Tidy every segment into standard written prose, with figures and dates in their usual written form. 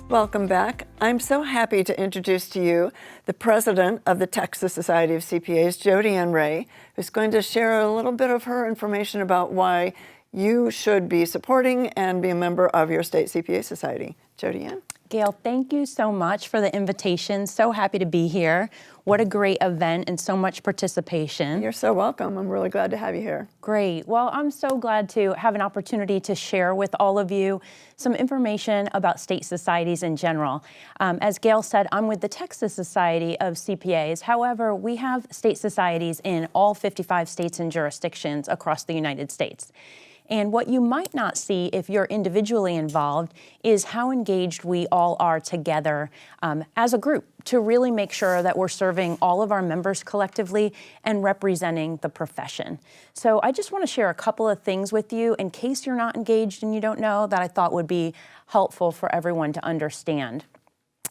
Welcome back. I'm so happy to introduce to you the president of the Texas Society of CPAs, Jody Ann Ray, who's going to share a little bit of her information about why you should be supporting and be a member of your state CPA society. Jody Ann? Gail, thank you so much for the invitation. So happy to be here. What a great event and so much participation. You're so welcome. I'm really glad to have you here. Great. Well, I'm so glad to have an opportunity to share with all of you some information about state societies in general. As Gail said, I'm with the Texas Society of CPAs. However, we have state societies in all 55 states and jurisdictions across the United States. And what you might not see if you're individually involved is how engaged we all are together as a group to really make sure that we're serving all of our members collectively and representing the profession. So I just want to share a couple of things with you in case you're not engaged and you don't know, that I thought would be helpful for everyone to understand.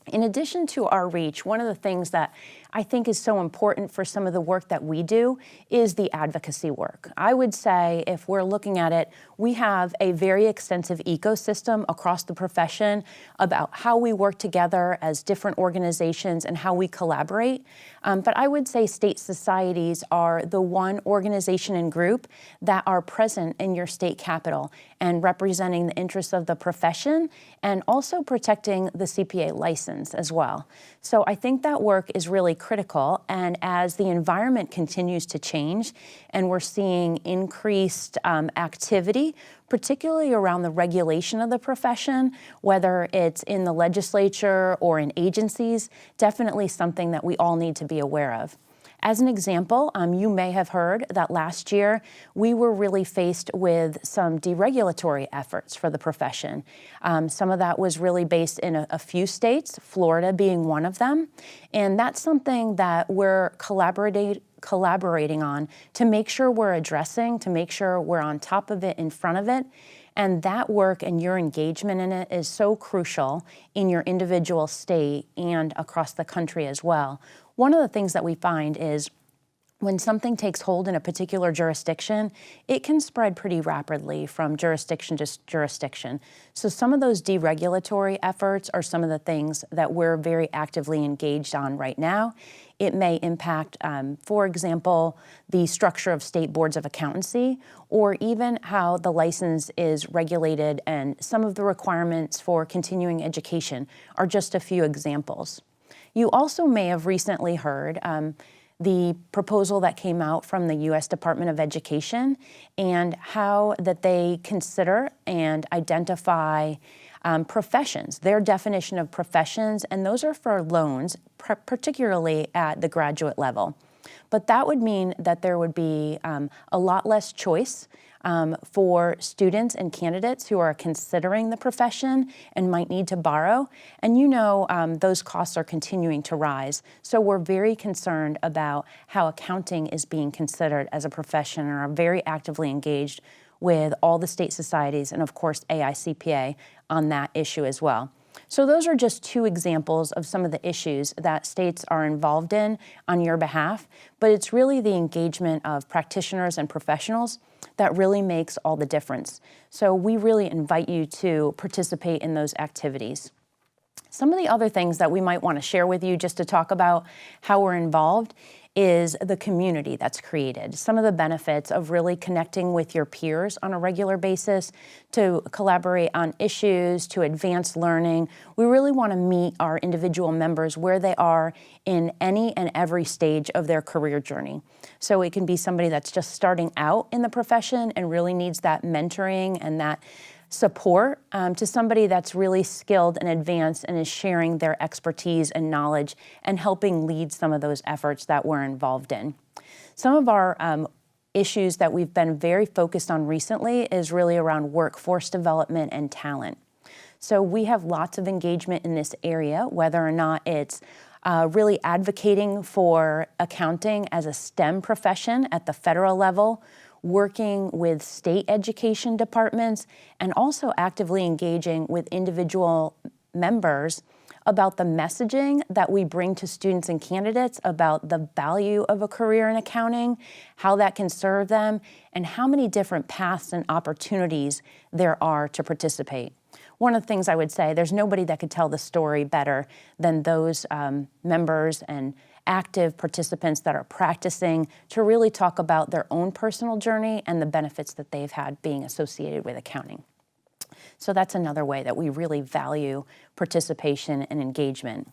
In addition to our reach, one of the things that I think is so important for some of the work that we do is the advocacy work. I would say, if we're looking at it, we have a very extensive ecosystem across the profession about how we work together as different organizations and how we collaborate. But I would say state societies are the one organization and group that are present in your state capital and representing the interests of the profession and also protecting the CPA license as well. So I think that work is really critical, and as the environment continues to change and we're seeing increased activity, particularly around the regulation of the profession, whether it's in the legislature or in agencies, definitely something that we all need to be aware of. As an example, you may have heard that last year we were really faced with some deregulatory efforts for the profession. Some of that was really based in a few states, Florida being one of them, and that's something that we're collaborating on to make sure we're addressing, to make sure we're on top of it, in front of it. And that work and your engagement in it is so crucial in your individual state and across the country as well. One of the things that we find is when something takes hold in a particular jurisdiction, it can spread pretty rapidly from jurisdiction to jurisdiction. So some of those deregulatory efforts are some of the things that we're very actively engaged on right now. It may impact, for example, the structure of state boards of accountancy, or even how the license is regulated, and some of the requirements for continuing education are just a few examples. You also may have recently heard the proposal that came out from the U.S. Department of Education and how that they consider and identify professions, their definition of professions, and those are for loans, particularly at the graduate level. But that would mean that there would be a lot less choice for students and candidates who are considering the profession and might need to borrow. And you know those costs are continuing to rise. So we're very concerned about how accounting is being considered as a profession and are very actively engaged with all the state societies and, of course, AICPA on that issue as well. So those are just two examples of some of the issues that states are involved in on your behalf, but it's really the engagement of practitioners and professionals that really makes all the difference. So we really invite you to participate in those activities. Some of the other things that we might want to share with you just to talk about how we're involved is the community that's created. Some of the benefits of really connecting with your peers on a regular basis to collaborate on issues, to advance learning. We really want to meet our individual members where they are in any and every stage of their career journey. So it can be somebody that's just starting out in the profession and really needs that mentoring and that support to somebody that's really skilled and advanced and is sharing their expertise and knowledge and helping lead some of those efforts that we're involved in. Some of our issues that we've been very focused on recently is really around workforce development and talent. So we have lots of engagement in this area, whether or not it's really advocating for accounting as a STEM profession at the federal level, working with state education departments, and also actively engaging with individual members about the messaging that we bring to students and candidates about the value of a career in accounting, how that can serve them, and how many different paths and opportunities there are to participate. one of the things I would say, there's nobody that could tell the story better than those members and active participants that are practicing to really talk about their own personal journey and the benefits that they've had being associated with accounting. So that's another way that we really value participation and engagement.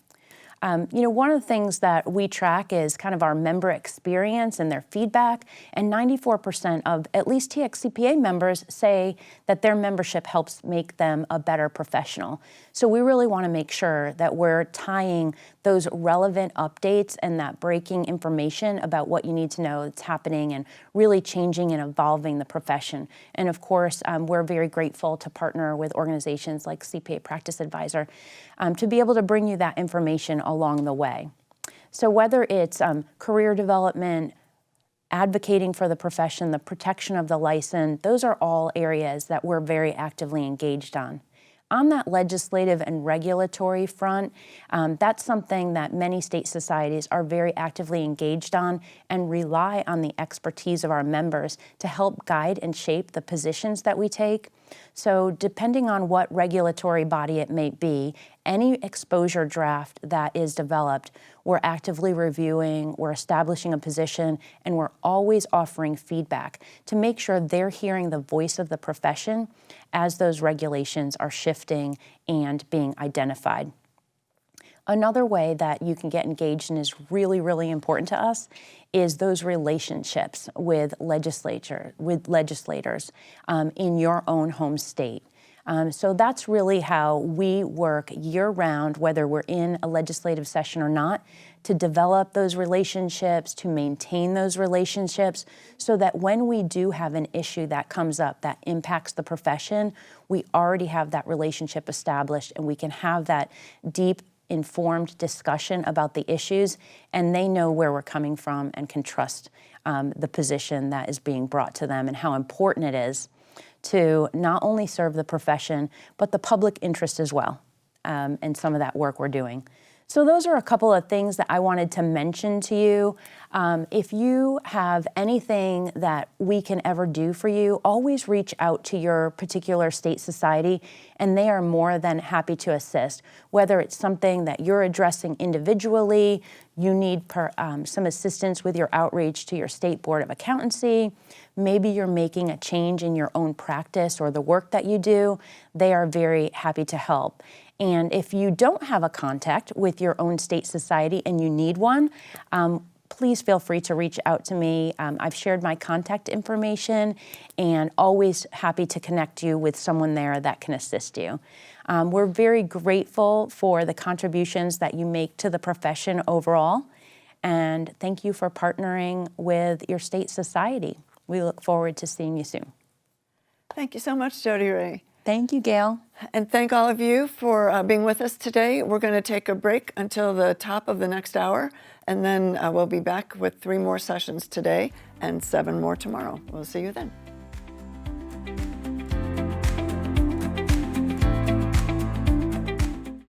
One of the things that we track is kind of our member experience and their feedback, and 94% of at least TXCPA members say that their membership helps make them a better professional. So we really want to make sure that we're tying those relevant updates and that breaking information about what you need to know that's happening and really changing and evolving the profession. And of course, we're very grateful to partner with organizations like CPA Practice Advisor to be able to bring you that information along the way. So whether it's career development, advocating for the profession, the protection of the license, those are all areas that we're very actively engaged on. On that legislative and regulatory front, that's something that many state societies are very actively engaged on and rely on the expertise of our members to help guide and shape the positions that we take. So depending on what regulatory body it may be, any exposure draft that is developed, we're actively reviewing, we're establishing a position, and we're always offering feedback to make sure they're hearing the voice of the profession as those regulations are shifting and being identified. Another way that you can get engaged and is really, really important to us is those relationships with legislators in your own home state. So that's really how we work year-round, whether we're in a legislative session or not, to develop those relationships, to maintain those relationships, so that when we do have an issue that comes up that impacts the profession, we already have that relationship established and we can have that deep, informed discussion about the issues, and they know where we're coming from and can trust the position that is being brought to them and how important it is to not only serve the profession, but the public interest as well, and some of that work we're doing. So those are a couple of things that I wanted to mention to you. If you have anything that we can ever do for you, always reach out to your particular state society, and they are more than happy to assist. Whether it's something that you're addressing individually, you need some assistance with your outreach to your state board of accountancy, maybe you're making a change in your own practice or the work that you do, they are very happy to help. And if you don't have a contact with your own state society and you need one, please feel free to reach out to me. I've shared my contact information and always happy to connect you with someone there that can assist you. We're very grateful for the contributions that you make to the profession overall, and thank you for partnering with your state society. We look forward to seeing you soon. Thank you so much, Jody Ray. Thank you, Gail. And thank all of you for being with us today. We're going to take a break until the top of the next hour, and then we'll be back with 3 more sessions today and 7 more tomorrow. We'll see you then.